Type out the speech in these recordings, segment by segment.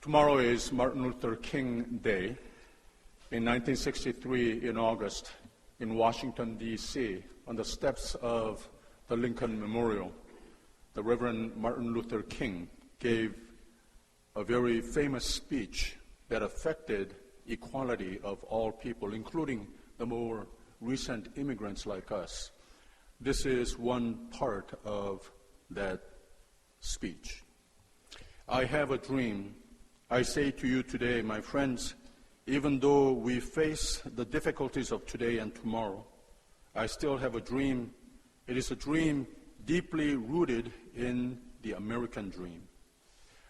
Tomorrow is Martin Luther King Day. In 1963, in August, in Washington, D.C., on the steps of the Lincoln Memorial, the Reverend Martin Luther King gave a very famous speech that affected equality of all people, including the more recent immigrants like us. This is one part of that speech. I have a dream. I say to you today, my friends, even though we face the difficulties of today and tomorrow, I still have a dream. It is a dream deeply rooted in the American dream.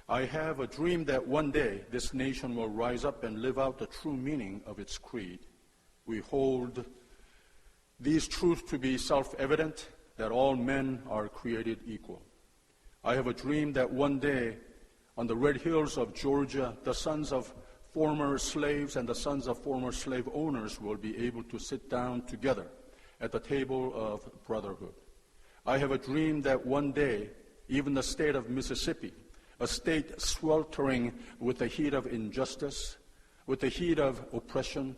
I have a dream that one day this nation will rise up and live out the true meaning of its creed. We hold these truths to be self-evident, that all men are created equal. I have a dream that one day on the red hills of Georgia, the sons of former slaves and the sons of former slave owners will be able to sit down together at the table of brotherhood. I have a dream that one day, even the state of Mississippi, a state sweltering with the heat of injustice, with the heat of oppression,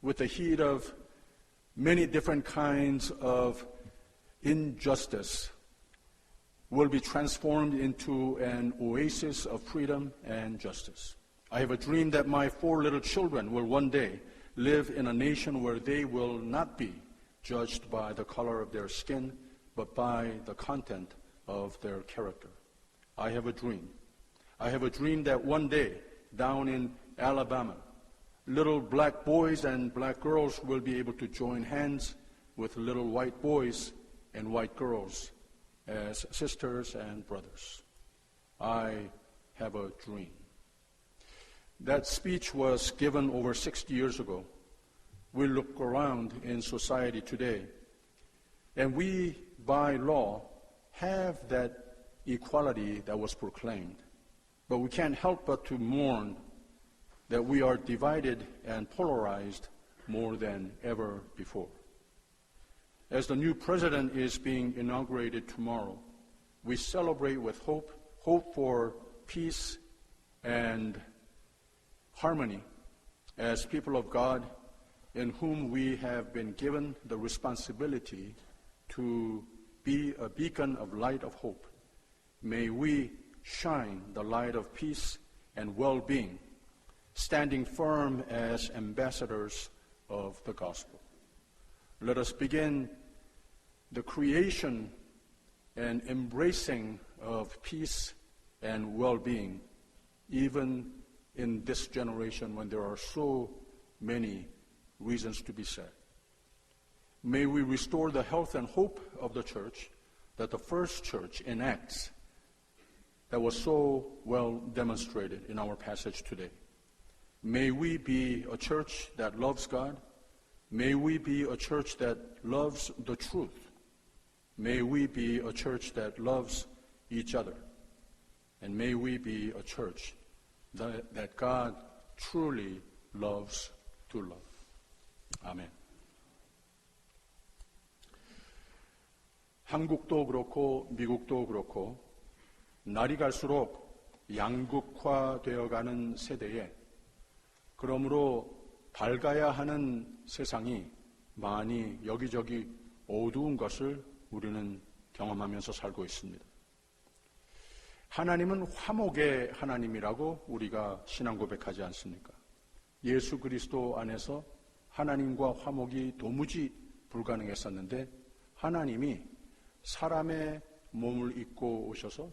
with the heat of many different kinds of injustice, will be transformed into an oasis of freedom and justice. I have a dream that my 4 little children will one day live in a nation where they will not be judged by the color of their skin, but by the content of their character. I have a dream. I have a dream that one day down in Alabama, little black boys and black girls will be able to join hands with little white boys and white girls as sisters and brothers. I have a dream. That speech was given over 60 years ago. We look around in society today, and we, by law, have that equality that was proclaimed. But we can't help but to mourn that we are divided and polarized more than ever before. As the new president is being inaugurated tomorrow, we celebrate with hope for peace and harmony as people of God in whom we have been given the responsibility to be a beacon of light of hope. May we shine the light of peace and well-being, standing firm as ambassadors of the gospel. Let us begin the creation and embracing of peace and well-being, even in this generation when there are so many reasons to be sad. May we restore the health and hope of the church that the first church enacts, that was so well demonstrated in our passage today. May we be a church that loves God. May we be a church that loves the truth. May we be a church that loves each other. And may we be a church that God truly loves to love. 아멘. 한국도 그렇고 미국도 그렇고 날이 갈수록 양극화되어가는 세대에 그러므로 밝아야 하는 세상이 많이 여기저기 어두운 것을 우리는 경험하면서 살고 있습니다. 하나님은 화목의 하나님이라고 우리가 신앙 고백하지 않습니까? 예수 그리스도 안에서 하나님과 화목이 도무지 불가능했었는데 하나님이 사람의 몸을 입고 오셔서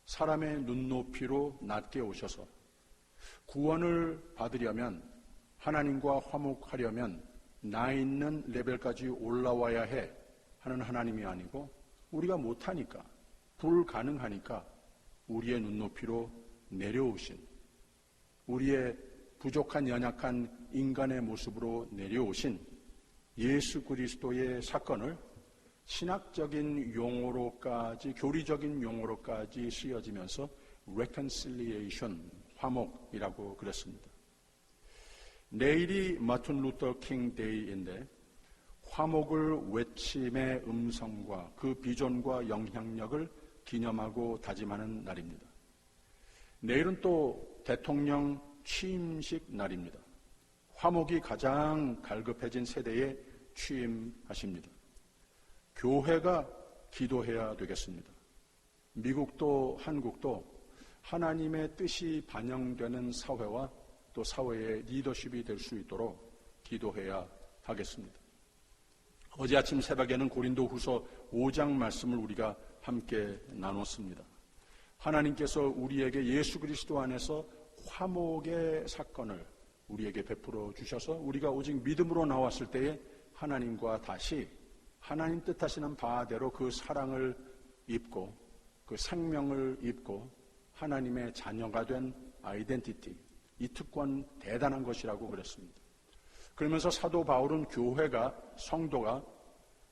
사람의 눈높이로 낮게 오셔서 구원을 받으려면 하나님과 화목하려면 나 있는 레벨까지 올라와야 해 하는 하나님이 아니고 우리가 못하니까 불가능하니까 우리의 눈높이로 내려오신 우리의 부족한 연약한 인간의 모습으로 내려오신 예수 그리스도의 사건을 신학적인 용어로까지 교리적인 용어로까지 쓰여지면서 reconciliation, 화목이라고 그랬습니다. 내일이 마틴 루터 킹 데이인데 화목을 외침의 음성과 그 비전과 영향력을 기념하고 다짐하는 날입니다. 내일은 또 대통령 취임식 날입니다. 화목이 가장 갈급해진 세대에 취임하십니다. 교회가 기도해야 되겠습니다. 미국도 한국도 하나님의 뜻이 반영되는 사회와 또 사회의 리더십이 될 수 있도록 기도해야 하겠습니다. 어제 아침 새벽에는 고린도후서 5장 말씀을 우리가 함께 나눴습니다. 하나님께서 우리에게 예수 그리스도 안에서 화목의 사건을 우리에게 베풀어 주셔서 우리가 오직 믿음으로 나왔을 때에 하나님과 다시 하나님 뜻하시는 바대로 그 사랑을 입고 그 생명을 입고 하나님의 자녀가 된 아이덴티티, 이 특권 대단한 것이라고 그랬습니다. 그러면서 사도 바울은 교회가, 성도가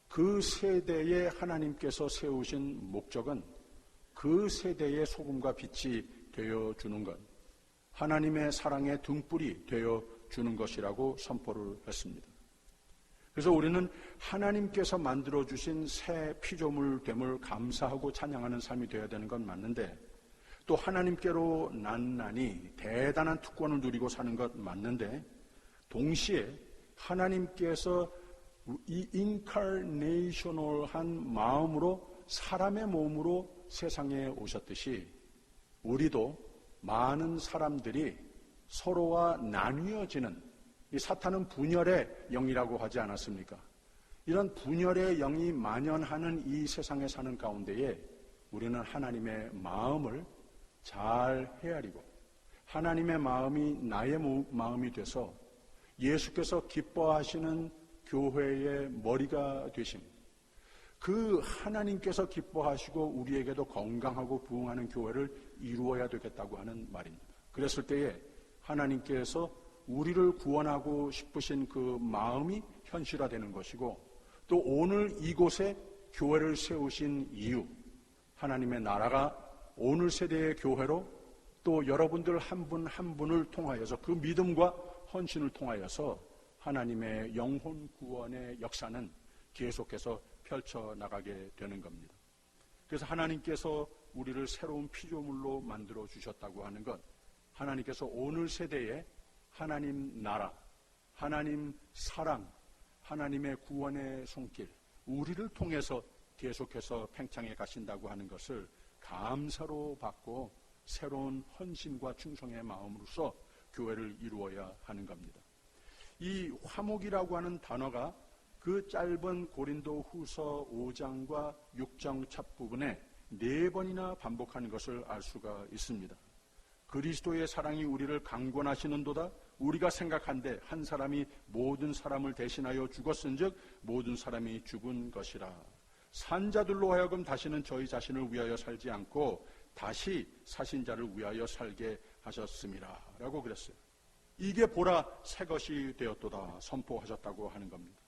그 세대에 하나님께서 세우신 목적은 그 세대의 소금과 빛이 되어주는 것, 하나님의 사랑의 등불이 되어주는 것이라고 선포를 했습니다. 그래서 우리는 하나님께서 만들어주신 새 피조물됨을 감사하고 찬양하는 삶이 되어야 되는 건 맞는데, 또 하나님께로 난난이 대단한 특권을 누리고 사는 것 맞는데, 동시에 하나님께서 이 인카네이셔널한 마음으로 사람의 몸으로 세상에 오셨듯이 우리도 많은 사람들이 서로와 나뉘어지는, 이 사탄은 분열의 영이라고 하지 않았습니까? 이런 분열의 영이 만연하는 이 세상에 사는 가운데에 우리는 하나님의 마음을 잘 헤아리고 하나님의 마음이 나의 마음이 돼서 예수께서 기뻐하시는 교회의 머리가 되심, 그 하나님께서 기뻐하시고 우리에게도 건강하고 부흥하는 교회를 이루어야 되겠다고 하는 말입니다. 그랬을 때에 하나님께서 우리를 구원하고 싶으신 그 마음이 현실화되는 것이고, 또 오늘 이곳에 교회를 세우신 이유, 하나님의 나라가 오늘 세대의 교회로 또 여러분들 한 분 한 분을 통하여서 그 믿음과 헌신을 통하여서 하나님의 영혼 구원의 역사는 계속해서 펼쳐나가게 되는 겁니다. 그래서 하나님께서 우리를 새로운 피조물로 만들어 주셨다고 하는 것, 하나님께서 오늘 세대에 하나님 나라, 하나님 사랑, 하나님의 구원의 손길, 우리를 통해서 계속해서 팽창해 가신다고 하는 것을 감사로 받고 새로운 헌신과 충성의 마음으로서 교회를 이루어야 하는 겁니다. 이 화목이라고 하는 단어가 그 짧은 고린도 후서 5장과 6장 첫부분에 4번이나 반복하는 것을 알 수가 있습니다. 그리스도의 사랑이 우리를 강권하시는도다. 우리가 생각한데 한 사람이 모든 사람을 대신하여 죽었은즉 모든 사람이 죽은 것이라. 산자들로 하여금 다시는 저희 자신을 위하여 살지 않고 다시 사신 자를 위하여 살게 하셨습니다. 라고 그랬어요. 이게 보라 새 것이 되었도다 선포하셨다고 하는 겁니다.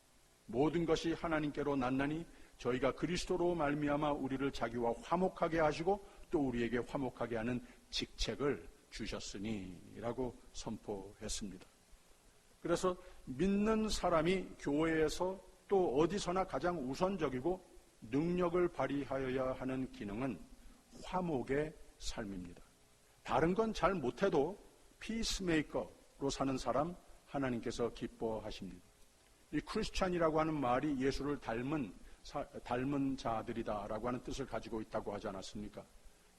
모든 것이 하나님께로 났나니 저희가 그리스도로 말미암아 우리를 자기와 화목하게 하시고 또 우리에게 화목하게 하는 직책을 주셨으니 라고 선포했습니다. 그래서 믿는 사람이 교회에서 또 어디서나 가장 우선적이고 능력을 발휘하여야 하는 기능은 화목의 삶입니다. 다른 건 잘 못해도 피스메이커로 사는 사람 하나님께서 기뻐하십니다. 이 크리스찬이라고 하는 말이 예수를 닮은 자들이다라고 하는 뜻을 가지고 있다고 하지 않았습니까?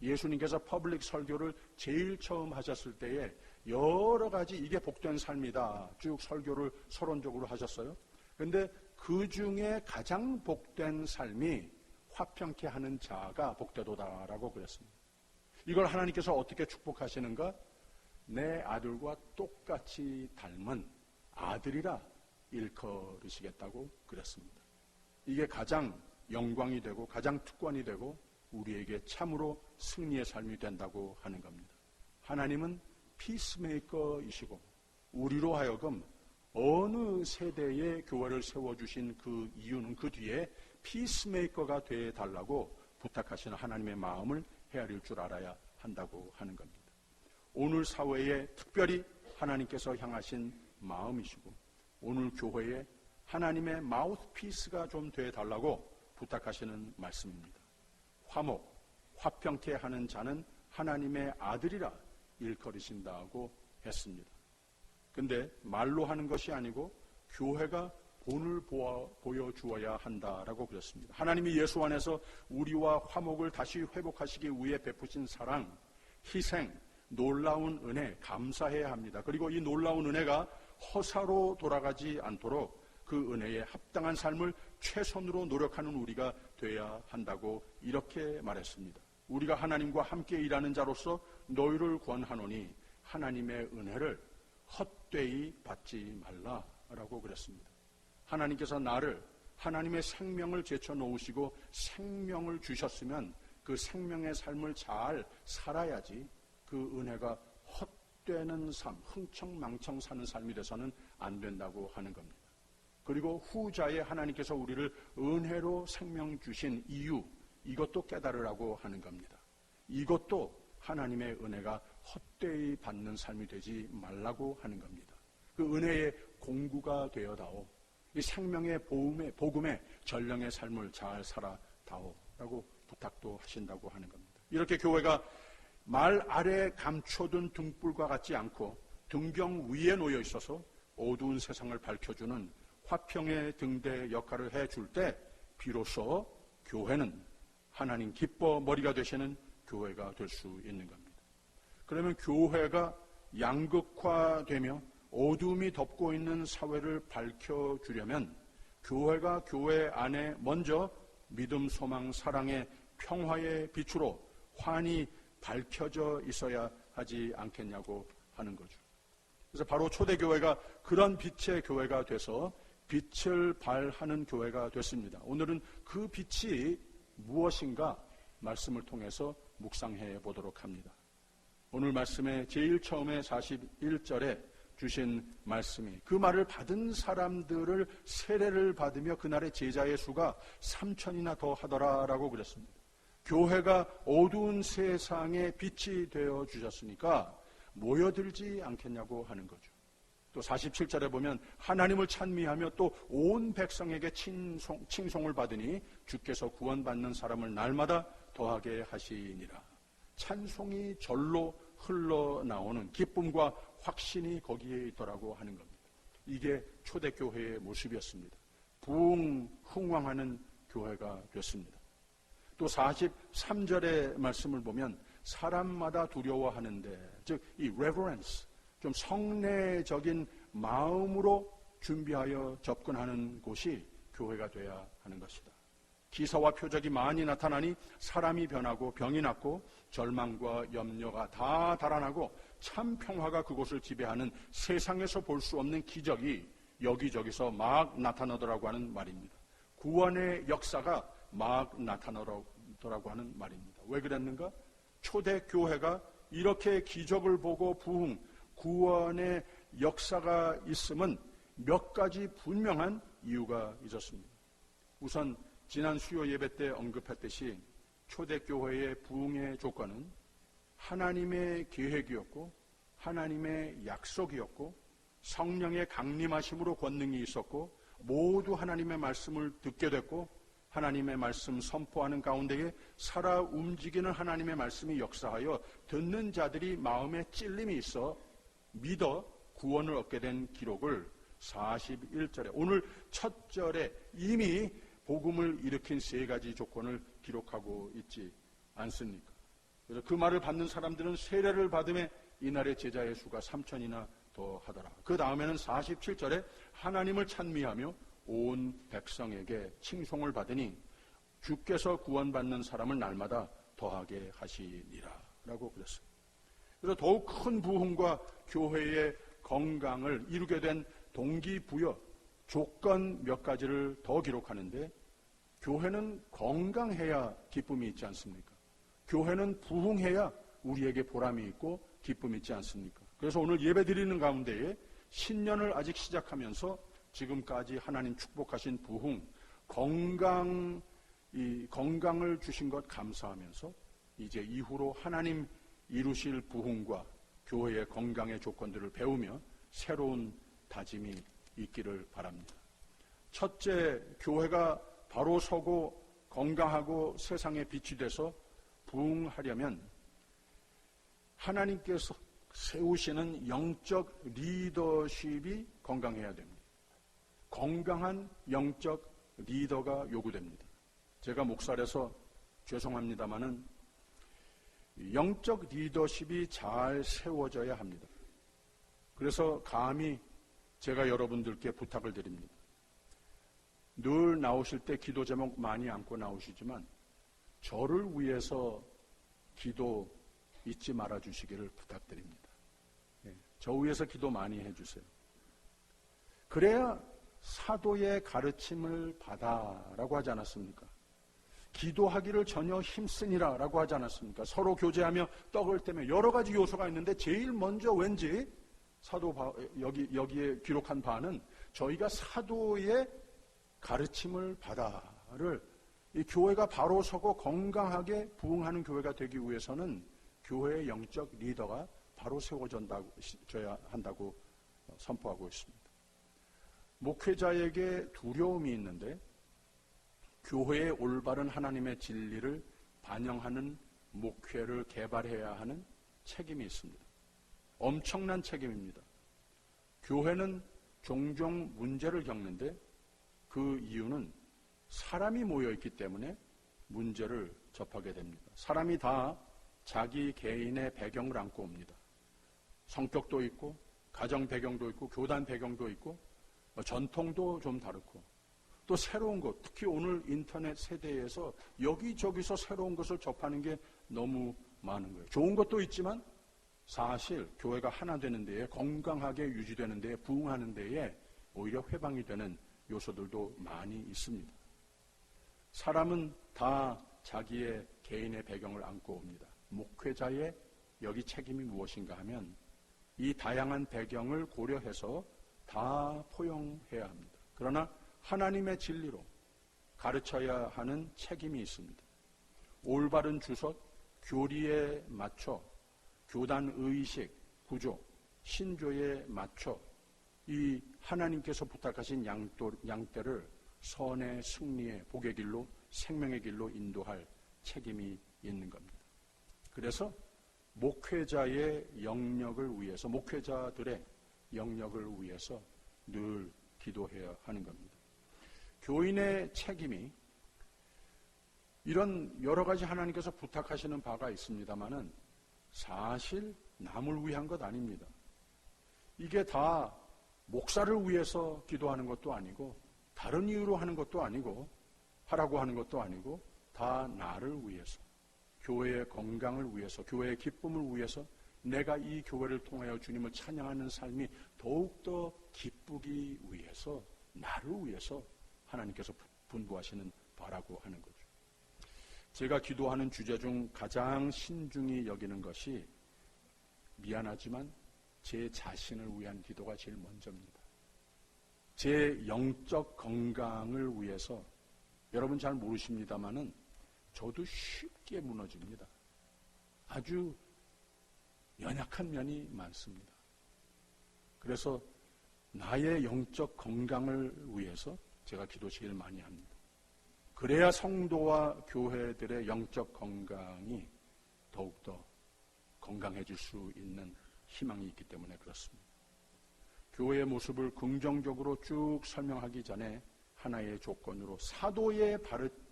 예수님께서 퍼블릭 설교를 제일 처음 하셨을 때에 여러 가지 이게 복된 삶이다 쭉 설교를 서론적으로 하셨어요. 그런데 그 중에 가장 복된 삶이 화평케 하는 자가 복되도다라고 그랬습니다. 이걸 하나님께서 어떻게 축복하시는가? 내 아들과 똑같이 닮은 아들이라 일컬으시겠다고 그랬습니다. 이게 가장 영광이 되고 가장 특권이 되고 우리에게 참으로 승리의 삶이 된다고 하는 겁니다. 하나님은 피스메이커이시고 우리로 하여금 어느 세대에 교회를 세워주신 그 이유는 그 뒤에 피스메이커가 되어달라고 부탁하시는 하나님의 마음을 헤아릴 줄 알아야 한다고 하는 겁니다. 오늘 사회에 특별히 하나님께서 향하신 마음이시고 오늘 교회에 하나님의 마우스피스가 좀 되어달라고 부탁하시는 말씀입니다. 화목, 화평케 하는 자는 하나님의 아들이라 일컬으신다고 했습니다. 근데 말로 하는 것이 아니고 교회가 본을 보여주어야 한다라고 그랬습니다. 하나님이 예수 안에서 우리와 화목을 다시 회복하시기 위해 베푸신 사랑, 희생, 놀라운 은혜 감사해야 합니다. 그리고 이 놀라운 은혜가 허사로 돌아가지 않도록 그 은혜에 합당한 삶을 최선으로 노력하는 우리가 돼야 한다고 이렇게 말했습니다. 우리가 하나님과 함께 일하는 자로서 너희를 권하노니 하나님의 은혜를 헛되이 받지 말라라고 그랬습니다. 하나님께서 나를 하나님의 생명을 제쳐놓으시고 생명을 주셨으면 그 생명의 삶을 잘 살아야지 그 은혜가 헛되는 삶, 흥청망청 사는 삶이 돼서는 안 된다고 하는 겁니다. 그리고 후자에 하나님께서 우리를 은혜로 생명 주신 이유, 이것도 깨달으라고 하는 겁니다. 이것도 하나님의 은혜가 헛되이 받는 삶이 되지 말라고 하는 겁니다. 그 은혜의 공구가 되어다오. 이 생명의 복음의 전령의 삶을 잘 살아다오라고 부탁도 하신다고 하는 겁니다. 이렇게 교회가 말 아래 감춰둔 등불과 같지 않고 등경 위에 놓여 있어서 어두운 세상을 밝혀주는 화평의 등대 역할을 해줄 때 비로소 교회는 하나님 기뻐 머리가 되시는 교회가 될 수 있는 겁니다. 그러면 교회가 양극화되며 어둠이 덮고 있는 사회를 밝혀주려면 교회가 교회 안에 먼저 믿음, 소망, 사랑의 평화의 빛으로 환히 밝혀져 있어야 하지 않겠냐고 하는 거죠. 그래서 바로 초대교회가 그런 빛의 교회가 돼서 빛을 발하는 교회가 됐습니다. 오늘은 그 빛이 무엇인가 말씀을 통해서 묵상해 보도록 합니다. 오늘 말씀의 제일 처음에 41절에 주신 말씀이 그 말을 받은 사람들을 세례를 받으며 그날의 제자의 수가 3,000이나 더 하더라라고 그랬습니다. 교회가 어두운 세상에 빛이 되어 주셨으니까 모여들지 않겠냐고 하는 거죠. 또 47절에 보면 하나님을 찬미하며 또 온 백성에게 칭송을 받으니 주께서 구원받는 사람을 날마다 더하게 하시니라. 찬송이 절로 흘러나오는 기쁨과 확신이 거기에 있더라고 하는 겁니다. 이게 초대교회의 모습이었습니다. 부흥황하는 교회가 됐습니다. 또 43절의 말씀을 보면 사람마다 두려워하는데, 즉 이 reverence, 좀 성례적인 마음으로 준비하여 접근하는 곳이 교회가 돼야 하는 것이다. 기사와 표적이 많이 나타나니 사람이 변하고 병이 낫고 절망과 염려가 다 달아나고 참 평화가 그곳을 지배하는 세상에서 볼 수 없는 기적이 여기저기서 막 나타나더라고 하는 말입니다. 구원의 역사가 막 나타나더라고 하는 말입니다. 왜 그랬는가? 초대교회가 이렇게 기적을 보고 부흥, 구원의 역사가 있음은 몇 가지 분명한 이유가 있었습니다. 우선 지난 수요 예배 때 언급했듯이 초대교회의 부흥의 조건은 하나님의 계획이었고 하나님의 약속이었고 성령의 강림하심으로 권능이 있었고 모두 하나님의 말씀을 듣게 됐고 하나님의 말씀 선포하는 가운데에 살아 움직이는 하나님의 말씀이 역사하여 듣는 자들이 마음에 찔림이 있어 믿어 구원을 얻게 된 기록을 41절에 오늘 첫 절에 이미 복음을 일으킨 세 가지 조건을 기록하고 있지 않습니까? 그래서 그 말을 받는 사람들은 세례를 받음에 이날의 제자의 수가 3,000이나 더 하더라. 그 다음에는 47절에 하나님을 찬미하며 온 백성에게 칭송을 받으니 주께서 구원받는 사람을 날마다 더하게 하시니라 라고 그랬어요. 그래서 더욱 큰 부흥과 교회의 건강을 이루게 된 동기부여, 조건 몇 가지를 더 기록하는데 교회는 건강해야 기쁨이 있지 않습니까? 교회는 부흥해야 우리에게 보람이 있고 기쁨이 있지 않습니까? 그래서 오늘 예배 드리는 가운데에 신년을 아직 시작하면서 지금까지 하나님 축복하신 부흥, 건강을 주신 것 감사하면서 이제 이후로 하나님 이루실 부흥과 교회의 건강의 조건들을 배우며 새로운 다짐이 있기를 바랍니다. 첫째, 교회가 바로 서고 건강하고 세상에 빛이 돼서 부흥하려면 하나님께서 세우시는 영적 리더십이 건강해야 됩니다. 건강한 영적 리더가 요구됩니다. 제가 목살에서 죄송합니다마는 영적 리더십이 잘 세워져야 합니다. 그래서 감히 제가 여러분들께 부탁을 드립니다. 늘 나오실 때 기도 제목 많이 안고 나오시지만 저를 위해서 기도 잊지 말아 주시기를 부탁드립니다. 저 위해서 기도 많이 해주세요. 그래야 사도의 가르침을 받아라고 하지 않았습니까? 기도하기를 전혀 힘쓰니라 라고 하지 않았습니까? 서로 교제하며 떡을 떼며 여러 가지 요소가 있는데 제일 먼저 왠지 여기에 기록한 바는 저희가 사도의 가르침을 받아를 이 교회가 바로 서고 건강하게 부흥하는 교회가 되기 위해서는 교회의 영적 리더가 바로 세워져야 한다고 선포하고 있습니다. 목회자에게 두려움이 있는데 교회의 올바른 하나님의 진리를 반영하는 목회를 개발해야 하는 책임이 있습니다. 엄청난 책임입니다. 교회는 종종 문제를 겪는데 그 이유는 사람이 모여있기 때문에 문제를 접하게 됩니다. 사람이 다 자기 개인의 배경을 안고 옵니다. 성격도 있고 가정 배경도 있고 교단 배경도 있고 전통도 좀 다르고 또 새로운 것, 특히 오늘 인터넷 세대에서 여기저기서 새로운 것을 접하는 게 너무 많은 거예요. 좋은 것도 있지만 사실 교회가 하나 되는 데에 건강하게 유지되는 데에 부흥하는 데에 오히려 회방이 되는 요소들도 많이 있습니다. 사람은 다 자기의 개인의 배경을 안고 옵니다. 목회자의 여기 책임이 무엇인가 하면 이 다양한 배경을 고려해서 다 포용해야 합니다. 그러나 하나님의 진리로 가르쳐야 하는 책임이 있습니다. 올바른 주석, 교리에 맞춰 교단 의식, 구조, 신조에 맞춰 이 하나님께서 부탁하신 양떼를 선의 승리의 복의 길로 생명의 길로 인도할 책임이 있는 겁니다. 그래서 목회자의 영역을 위해서 목회자들의 영역을 위해서 늘 기도해야 하는 겁니다. 교인의 책임이 이런 여러 가지 하나님께서 부탁하시는 바가 있습니다만은 사실 남을 위한 것 아닙니다. 이게 다 목사를 위해서 기도하는 것도 아니고 다른 이유로 하는 것도 아니고 하라고 하는 것도 아니고 다 나를 위해서 교회의 건강을 위해서 교회의 기쁨을 위해서 내가 이 교회를 통하여 주님을 찬양하는 삶이 더욱더 기쁘기 위해서 나를 위해서 하나님께서 분부하시는 바라고 하는 거죠. 제가 기도하는 주제 중 가장 신중히 여기는 것이 미안하지만 제 자신을 위한 기도가 제일 먼저입니다. 제 영적 건강을 위해서 여러분 잘 모르십니다만은 저도 쉽게 무너집니다. 아주 연약한 면이 많습니다. 그래서 나의 영적 건강을 위해서 제가 기도 제일 많이 합니다. 그래야 성도와 교회들의 영적 건강이 더욱더 건강해질 수 있는 희망이 있기 때문에 그렇습니다. 교회의 모습을 긍정적으로 쭉 설명하기 전에 하나의 조건으로 사도의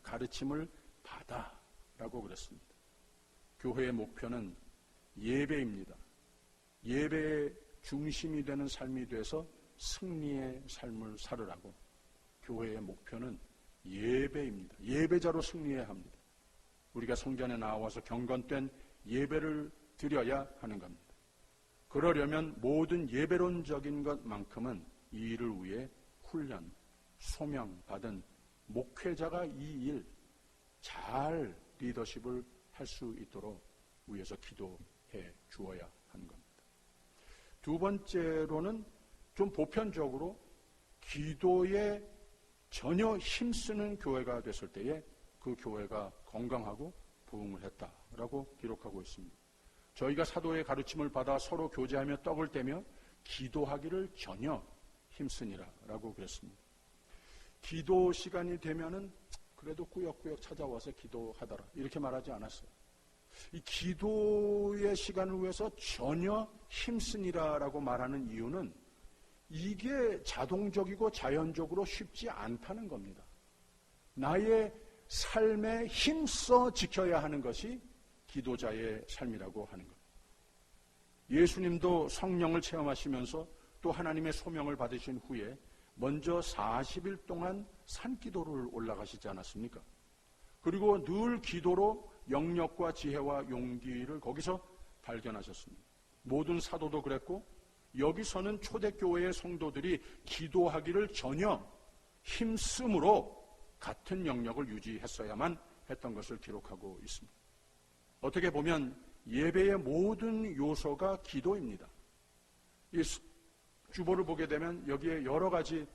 가르침을 받아라고 그랬습니다. 교회의 목표는 예배입니다. 예배의 중심이 되는 삶이 돼서 승리의 삶을 살으라고 교회의 목표는 예배입니다. 예배자로 승리해야 합니다. 우리가 성전에 나와서 경건된 예배를 드려야 하는 겁니다. 그러려면 모든 예배론적인 것만큼은 이 일을 위해 훈련, 소명받은 목회자가 이 일 잘 리더십을 할 수 있도록 위해서 기도해 주어야 하는 겁니다. 두 번째로는 좀 보편적으로 기도에 전혀 힘쓰는 교회가 됐을 때에 그 교회가 건강하고 부흥을 했다라고 기록하고 있습니다. 저희가 사도의 가르침을 받아 서로 교제하며 떡을 떼며 기도하기를 전혀 힘쓰니라라고 그랬습니다. 기도 시간이 되면은 그래도 꾸역꾸역 찾아와서 기도하더라 이렇게 말하지 않았어요. 이 기도의 시간을 위해서 전혀 힘쓰니라라고 말하는 이유는 이게 자동적이고 자연적으로 쉽지 않다는 겁니다. 나의 삶에 힘써 지켜야 하는 것이 기도자의 삶이라고 하는 것. 예수님도 성령을 체험하시면서 또 하나님의 소명을 받으신 후에 먼저 40일 동안 산기도를 올라가시지 않았습니까? 그리고 늘 기도로 영력과 지혜와 용기를 거기서 발견하셨습니다. 모든 사도도 그랬고 여기서는 초대교회의 성도들이 기도하기를 전혀 힘쓰므로 같은 영역을 유지했어야만 했던 것을 기록하고 있습니다. 어떻게 보면 예배의 모든 요소가 기도입니다. 이 주보를 보게 되면 여기에 여러 가지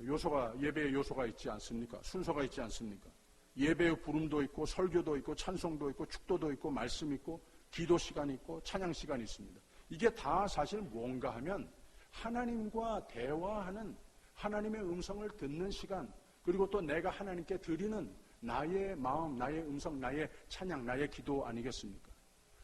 요소가, 예배의 요소가 있지 않습니까? 순서가 있지 않습니까? 예배의 부름도 있고 설교도 있고 찬송도 있고 축도도 있고 말씀 있고 기도 시간이 있고 찬양 시간이 있습니다. 이게 다 사실 뭔가 하면 하나님과 대화하는, 하나님의 음성을 듣는 시간, 그리고 또 내가 하나님께 드리는 나의 마음, 나의 음성, 나의 찬양, 나의 기도 아니겠습니까?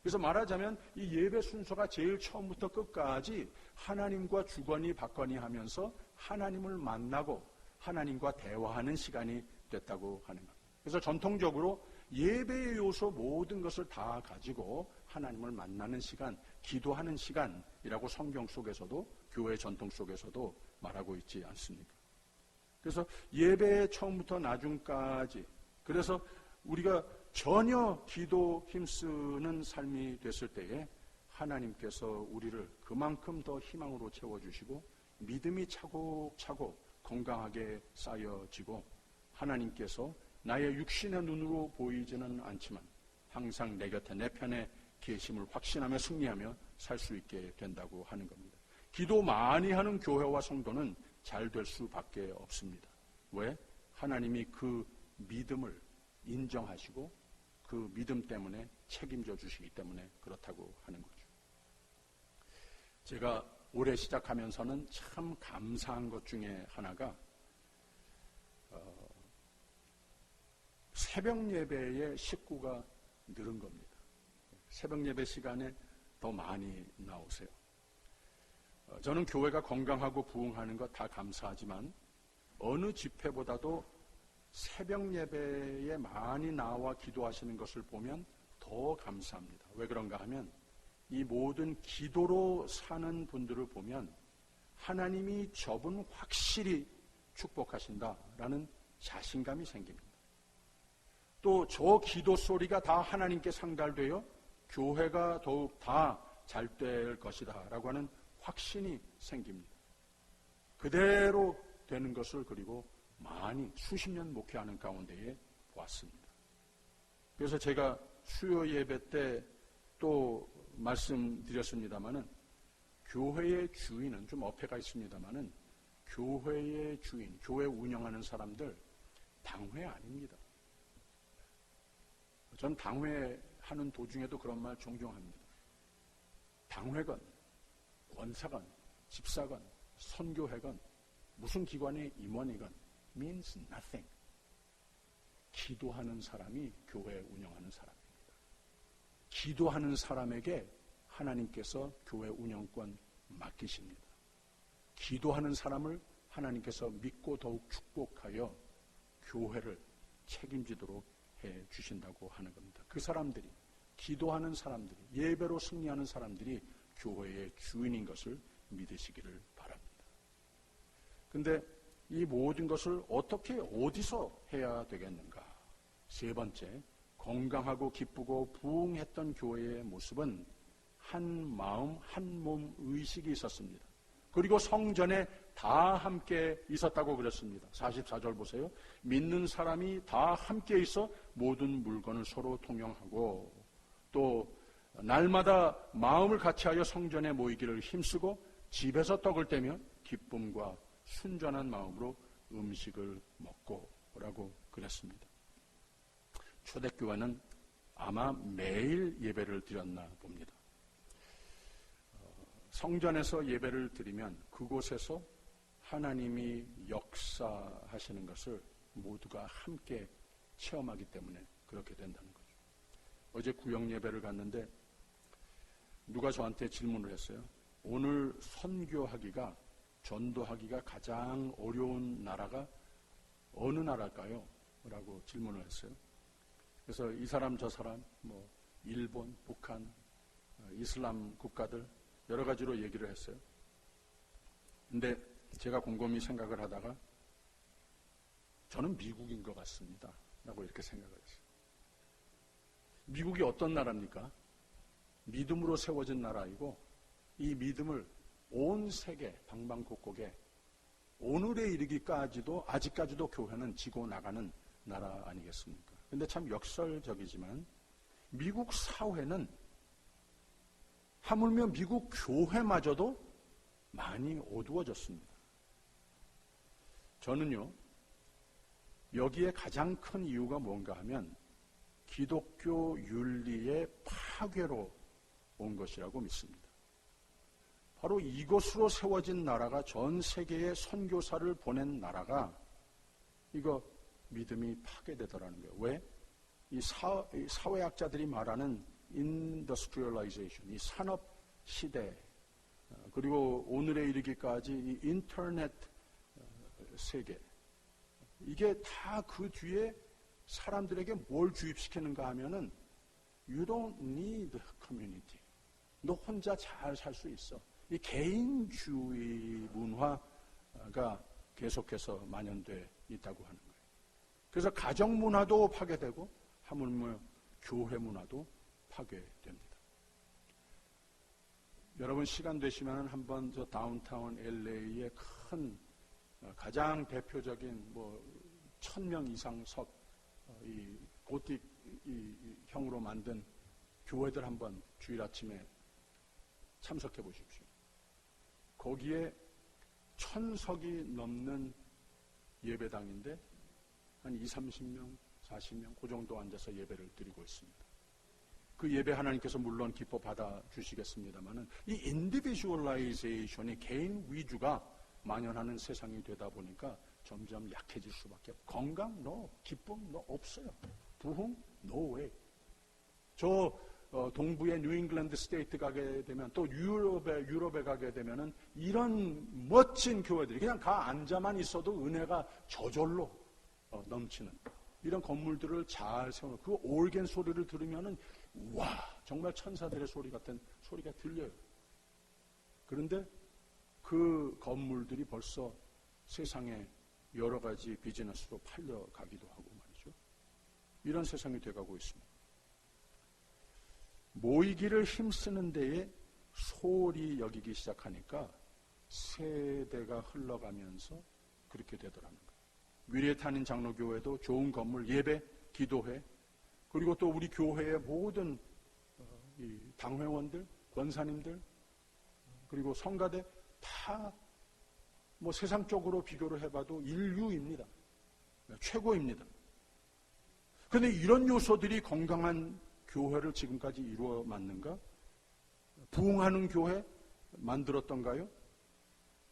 그래서 말하자면 이 예배 순서가 제일 처음부터 끝까지 하나님과 주거니 받거니 하면서 하나님을 만나고 하나님과 대화하는 시간이 됐다고 하는 겁니다. 그래서 전통적으로 예배의 요소 모든 것을 다 가지고 하나님을 만나는 시간, 기도하는 시간이라고 성경 속에서도 교회 전통 속에서도 말하고 있지 않습니까? 그래서 예배의 처음부터 나중까지, 그래서 우리가 전혀 기도 힘쓰는 삶이 됐을 때에 하나님께서 우리를 그만큼 더 희망으로 채워주시고 믿음이 차곡차곡 건강하게 쌓여지고 하나님께서 나의 육신의 눈으로 보이지는 않지만 항상 내 곁에 내 편에 계심을 확신하며 승리하며 살 수 있게 된다고 하는 겁니다. 기도 많이 하는 교회와 성도는 잘 될 수밖에 없습니다. 왜? 하나님이 그 믿음을 인정하시고 그 믿음 때문에 책임져 주시기 때문에 그렇다고 하는 거죠. 제가 올해 시작하면서는 참 감사한 것 중에 하나가 새벽 예배의 식구가 늘은 겁니다. 새벽 예배 시간에 더 많이 나오세요. 저는 교회가 건강하고 부흥하는 것 다 감사하지만 어느 집회보다도 새벽 예배에 많이 나와 기도하시는 것을 보면 더 감사합니다. 왜 그런가 하면 이 모든 기도로 사는 분들을 보면 하나님이 저분 확실히 축복하신다라는 자신감이 생깁니다. 또 저 기도 소리가 다 하나님께 상달되어 교회가 더욱 다 잘 될 것이다 라고 하는 확신이 생깁니다. 그대로 되는 것을 그리고 많이 수십 년 목회하는 가운데에 보았습니다. 그래서 제가 수요 예배 때 또 말씀드렸습니다마는 교회의 주인은 좀 어폐가 있습니다마는 교회의 주인, 교회 운영하는 사람들 당회 아닙니다. 전 당회하는 도중에도 그런 말 종종 합니다. 당회건, 권사건, 집사건, 선교회건, 무슨 기관의 임원이건 means nothing. 기도하는 사람이 교회 운영하는 사람입니다. 기도하는 사람에게 하나님께서 교회 운영권 맡기십니다. 기도하는 사람을 하나님께서 믿고 더욱 축복하여 교회를 책임지도록 해 주신다고 하는 겁니다. 그 사람들이, 기도하는 사람들이, 예배로 승리하는 사람들이 교회의 주인인 것을 믿으시기를 바랍니다. 근데 이 모든 것을 어떻게, 어디서 해야 되겠는가? 세 번째, 건강하고 기쁘고 부흥했던 교회의 모습은 한 마음, 한 몸 의식이 있었습니다. 그리고 성전에 다 함께 있었다고 그랬습니다. 44절 보세요. 믿는 사람이 다 함께 있어 모든 물건을 서로 통용하고 또 날마다 마음을 같이하여 성전에 모이기를 힘쓰고 집에서 떡을 떼며 기쁨과 순전한 마음으로 음식을 먹고 라고 그랬습니다. 초대교회는 아마 매일 예배를 드렸나 봅니다. 성전에서 예배를 드리면 그곳에서 하나님이 역사하시는 것을 모두가 함께 체험하기 때문에 그렇게 된다는 거죠. 어제 구역 예배를 갔는데 누가 저한테 질문을 했어요. 오늘 선교하기가, 전도하기가 가장 어려운 나라가 어느 나라일까요? 라고 질문을 했어요. 그래서 이 사람 저 사람, 일본, 북한, 이슬람 국가들 여러 가지로 얘기를 했어요. 근데 제가 곰곰이 생각을 하다가 저는 미국인 것 같습니다. 라고 이렇게 생각을 했어요. 미국이 어떤 나라입니까? 믿음으로 세워진 나라이고 이 믿음을 온 세계 방방곡곡에 오늘에 이르기까지도 아직까지도 교회는 지고 나가는 나라 아니겠습니까? 근데 참 역설적이지만 미국 사회는 하물며 미국 교회마저도 많이 어두워졌습니다. 저는요, 여기에 가장 큰 이유가 뭔가 하면 기독교 윤리의 파괴로 온 것이라고 믿습니다. 바로 이것으로 세워진 나라가, 전 세계에 선교사를 보낸 나라가 이거 믿음이 파괴되더라는 거예요. 왜? 이 사회학자들이 말하는 industrialization, 이 산업 시대, 그리고 오늘에 이르기까지 이 인터넷 세계, 이게 다 그 뒤에 사람들에게 뭘 주입시키는가 하면은 You don't need community. 너 혼자 잘 살 수 있어. 이 개인주의 문화가 계속해서 만연돼 있다고 하는 거예요. 그래서 가정 문화도 파괴되고 하물며 교회 문화도 파괴됩니다. 여러분 시간 되시면 한번 저 다운타운 LA의 큰 가장 대표적인 1000명 이상 석 이 고틱 형으로 만든 교회들 한번 주일 아침에 참석해 보십시오. 거기에 1000석이 넘는 예배당인데 한 20, 30명, 40명 그 정도 앉아서 예배를 드리고 있습니다. 그 예배 하나님께서 물론 기뻐 받아주시겠습니다만은 이 인디비주얼라이제이션이 개인 위주가 만연하는 세상이 되다 보니까 점점 약해질 수밖에 없어요. 건강? No. 기쁨? No. 없어요. 부흥? No way. 저 동부의 뉴잉글랜드 스테이트 가게 되면 또 유럽에 가게 되면은 이런 멋진 교회들이 그냥 가 앉아만 있어도 은혜가 저절로 넘치는 이런 건물들을 잘 세우는 그 올겐 소리를 들으면은 와 정말 천사들의 소리 같은 소리가 들려요. 그런데 그 건물들이 벌써 세상에 여러 가지 비즈니스로 팔려가기도 하고 말이죠. 이런 세상이 돼가고 있습니다. 모이기를 힘쓰는 데에 소홀히 여기기 시작하니까 세대가 흘러가면서 그렇게 되더라는 거예요. 위례탄인 장로교회도 좋은 건물, 예배, 기도회, 그리고 또 우리 교회의 모든 이 당회원들, 권사님들, 그리고 성가대 다 세상적으로 비교를 해봐도 인류입니다. 최고입니다. 그런데 이런 요소들이 건강한 교회를 지금까지 이루어 맞는가? 부흥하는 교회 만들었던가요?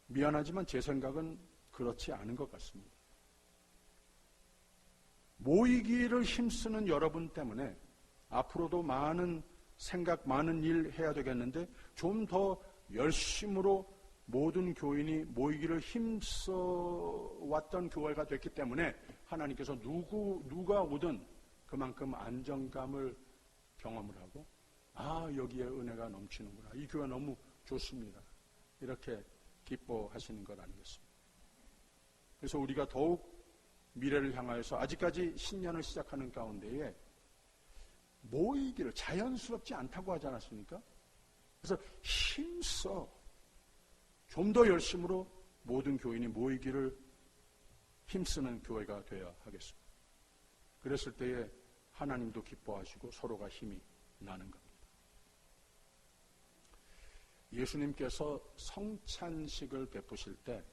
미안하지만 제 생각은 그렇지 않은 것 같습니다. 모이기를 힘쓰는 여러분 때문에 앞으로도 많은 생각, 많은 일 해야 되겠는데 좀 더 열심으로 모든 교인이 모이기를 힘써왔던 교회가 됐기 때문에 하나님께서 누가 오든 그만큼 안정감을 경험을 하고 여기에 은혜가 넘치는구나. 이 교회 너무 좋습니다. 이렇게 기뻐하시는 것 아니겠습니까? 그래서 우리가 더욱 미래를 향하여서 아직까지 신년을 시작하는 가운데에 모이기를 자연스럽지 않다고 하지 않았습니까? 그래서 힘써 좀 더 열심으로 모든 교인이 모이기를 힘쓰는 교회가 되어야 하겠습니다. 그랬을 때에 하나님도 기뻐하시고 서로가 힘이 나는 겁니다. 예수님께서 성찬식을 베푸실 때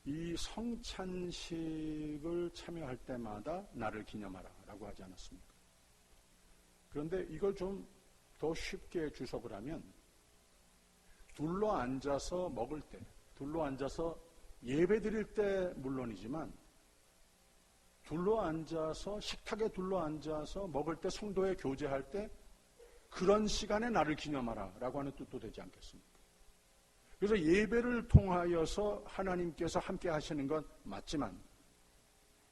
이 성찬식을 참여할 때마다 나를 기념하라 라고 하지 않았습니까? 그런데 이걸 좀 더 쉽게 주석을 하면 둘러 앉아서 먹을 때, 둘러 앉아서 예배 드릴 때 물론이지만 둘러 앉아서 식탁에 둘러 앉아서 먹을 때 성도에 교제할 때 그런 시간에 나를 기념하라 라고 하는 뜻도 되지 않겠습니까? 그래서 예배를 통하여서 하나님께서 함께 하시는 건 맞지만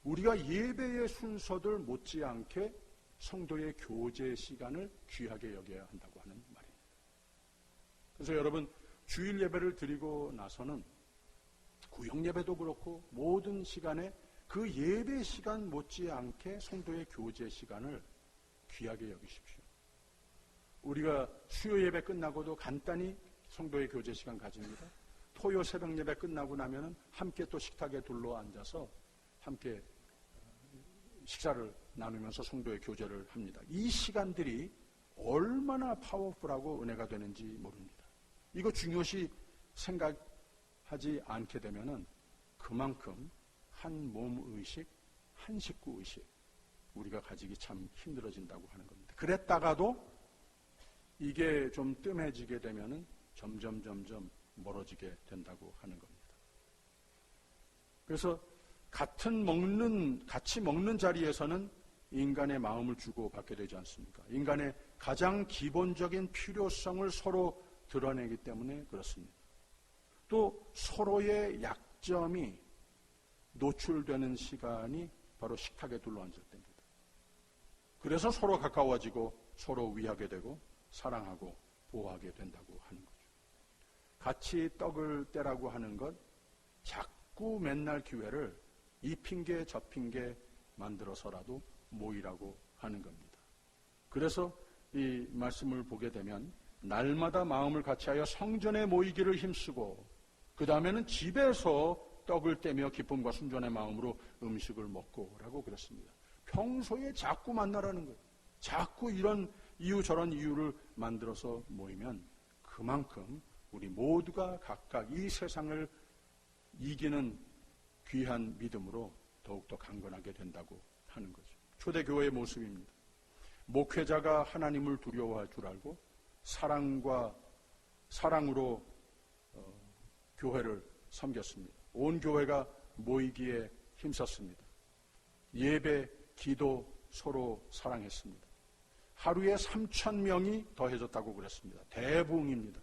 우리가 예배의 순서들 못지않게 성도의 교제 시간을 귀하게 여겨야 한다고 하는 말입니다. 그래서 여러분 주일 예배를 드리고 나서는 구역 예배도 그렇고 모든 시간에 그 예배 시간 못지않게 성도의 교제 시간을 귀하게 여기십시오. 우리가 수요 예배 끝나고도 간단히 성도의 교제 시간 가집니다. 토요 새벽 예배 끝나고 나면은 함께 또 식탁에 둘러 앉아서 함께 식사를 나누면서 성도의 교제를 합니다. 이 시간들이 얼마나 파워풀하고 은혜가 되는지 모릅니다. 이거 중요시 생각하지 않게 되면은 그만큼 한 몸 의식, 한 식구 의식 우리가 가지기 참 힘들어진다고 하는 겁니다. 그랬다가도 이게 좀 뜸해지게 되면은 점점 멀어지게 된다고 하는 겁니다. 그래서 같이 먹는 자리에서는 인간의 마음을 주고받게 되지 않습니까? 인간의 가장 기본적인 필요성을 서로 드러내기 때문에 그렇습니다. 또 서로의 약점이 노출되는 시간이 바로 식탁에 둘러앉을 때입니다. 그래서 서로 가까워지고 서로 위하게 되고 사랑하고 보호하게 된다고 하는 거죠. 같이 떡을 떼라고 하는 것, 자꾸 맨날 기회를 이 핑계 저 핑계 만들어서라도 모이라고 하는 겁니다. 그래서 이 말씀을 보게 되면 날마다 마음을 같이하여 성전에 모이기를 힘쓰고 그 다음에는 집에서 떡을 떼며 기쁨과 순전의 마음으로 음식을 먹고라고 그랬습니다. 평소에 자꾸 만나라는 거예요. 자꾸 이런 이유 저런 이유를 만들어서 모이면 그만큼 우리 모두가 각각 이 세상을 이기는 귀한 믿음으로 더욱더 강건하게 된다고 하는 거죠. 초대교회의 모습입니다. 목회자가 하나님을 두려워할 줄 알고 사랑으로 교회를 섬겼습니다. 온 교회가 모이기에 힘썼습니다. 예배, 기도 서로 사랑했습니다. 하루에 3,000명이 더해졌다고 그랬습니다. 대부흥입니다.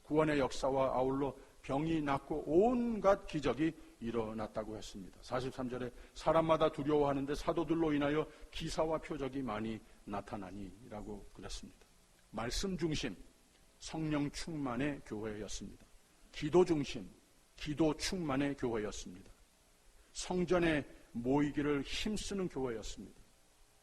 구원의 역사와 아울러 병이 낫고 온갖 기적이 일어났다고 했습니다. 43절에 사람마다 두려워하는데 사도들로 인하여 기사와 표적이 많이 나타나니라고 그랬습니다. 말씀 중심, 성령 충만의 교회였습니다. 기도 중심, 기도 충만의 교회였습니다. 성전에 모이기를 힘쓰는 교회였습니다.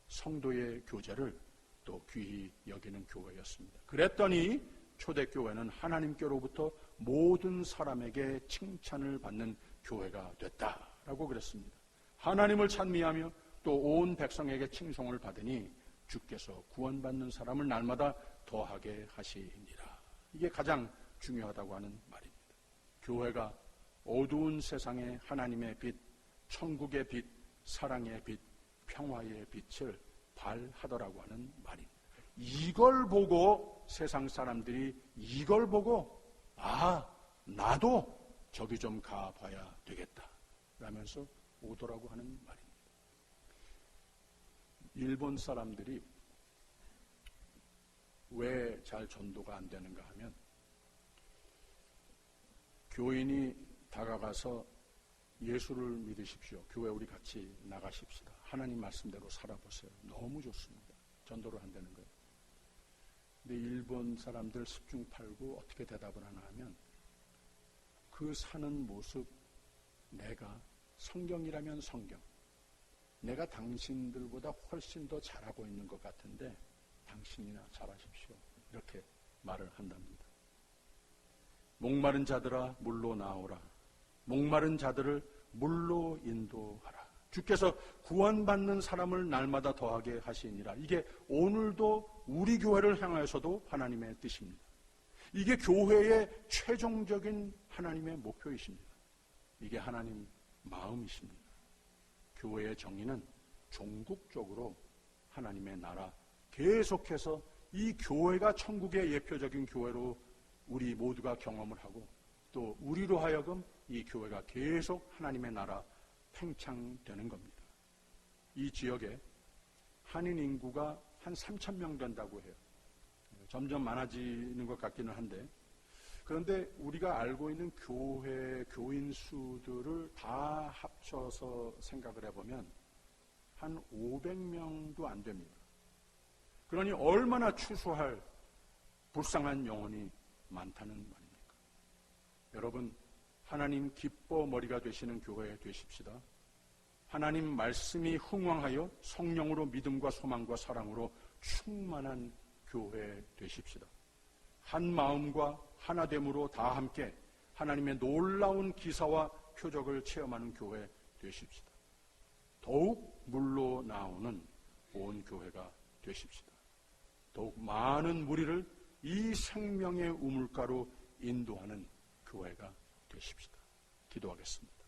성도의 교제를 또 귀히 여기는 교회였습니다. 그랬더니 초대교회는 하나님께로부터 모든 사람에게 칭찬을 받는 교회가 됐다라고 그랬습니다. 하나님을 찬미하며 또 온 백성에게 칭송을 받으니 주께서 구원받는 사람을 날마다 더하게 하시니라. 이게 가장 중요하다고 하는 말입니다. 교회가 어두운 세상에 하나님의 빛, 천국의 빛, 사랑의 빛, 평화의 빛을 발하더라고 하는 말입니다. 이걸 보고 세상 사람들이 이걸 보고 나도 저기 좀 가봐야 되겠다 라면서 오더라고 하는 말입니다. 일본 사람들이 왜 잘 전도가 안 되는가 하면 교인이 다가가서 예수를 믿으십시오. 교회 우리 같이 나가십시다. 하나님 말씀대로 살아보세요. 너무 좋습니다. 전도를 안 되는 거예요. 근데 일본 사람들 10중 8구 어떻게 대답을 하나 하면 그 사는 모습 내가 성경이라면 성경 내가 당신들보다 훨씬 더 잘하고 있는 것 같은데 당신이나 잘하십시오. 이렇게 말을 한답니다. 목마른 자들아 물로 나오라. 목마른 자들을 물로 인도하라. 주께서 구원받는 사람을 날마다 더하게 하시니라. 이게 오늘도 우리 교회를 향하여서도 하나님의 뜻입니다. 이게 교회의 최종적인 하나님의 목표이십니다. 이게 하나님 마음이십니다. 교회의 정의는 종국적으로 하나님의 나라 계속해서 이 교회가 천국의 예표적인 교회로 우리 모두가 경험을 하고 또 우리로 하여금 이 교회가 계속 하나님의 나라 팽창되는 겁니다. 이 지역에 한인 인구가 한 3,000명 된다고 해요. 점점 많아지는 것 같기는 한데, 그런데 우리가 알고 있는 교회 교인 수들을 다 합쳐서 생각을 해보면 한 500명도 안 됩니다. 그러니 얼마나 추수할 불쌍한 영혼이 많다는 말입니까? 여러분, 하나님 기뻐 머리가 되시는 교회 되십시다. 하나님 말씀이 흥왕하여 성령으로 믿음과 소망과 사랑으로 충만한 교회 되십시다. 한 마음과 하나됨으로 다 함께 하나님의 놀라운 기사와 표적을 체험하는 교회 되십시다. 더욱 물로 나오는 온 교회가 되십시다. 더욱 많은 무리를 이 생명의 우물가로 인도하는 교회가 되십시다. 기도하겠습니다.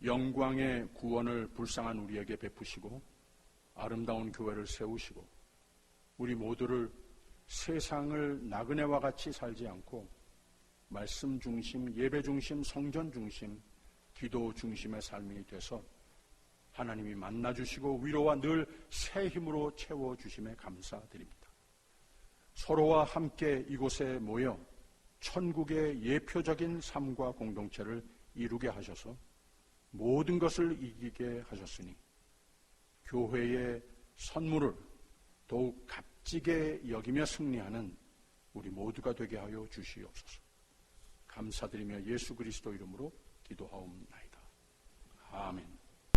영광의 구원을 불쌍한 우리에게 베푸시고 아름다운 교회를 세우시고 우리 모두를 세상을 나그네와 같이 살지 않고 말씀 중심, 예배 중심, 성전 중심, 기도 중심의 삶이 돼서 하나님이 만나주시고 위로와 늘 새 힘으로 채워주심에 감사드립니다. 서로와 함께 이곳에 모여 천국의 예표적인 삶과 공동체를 이루게 하셔서 모든 것을 이기게 하셨으니 교회의 선물을 더욱 값지게 여기며 승리하는 우리 모두가 되게 하여 주시옵소서. 감사드리며 예수 그리스도 이름으로 기도하옵나이다. 아멘.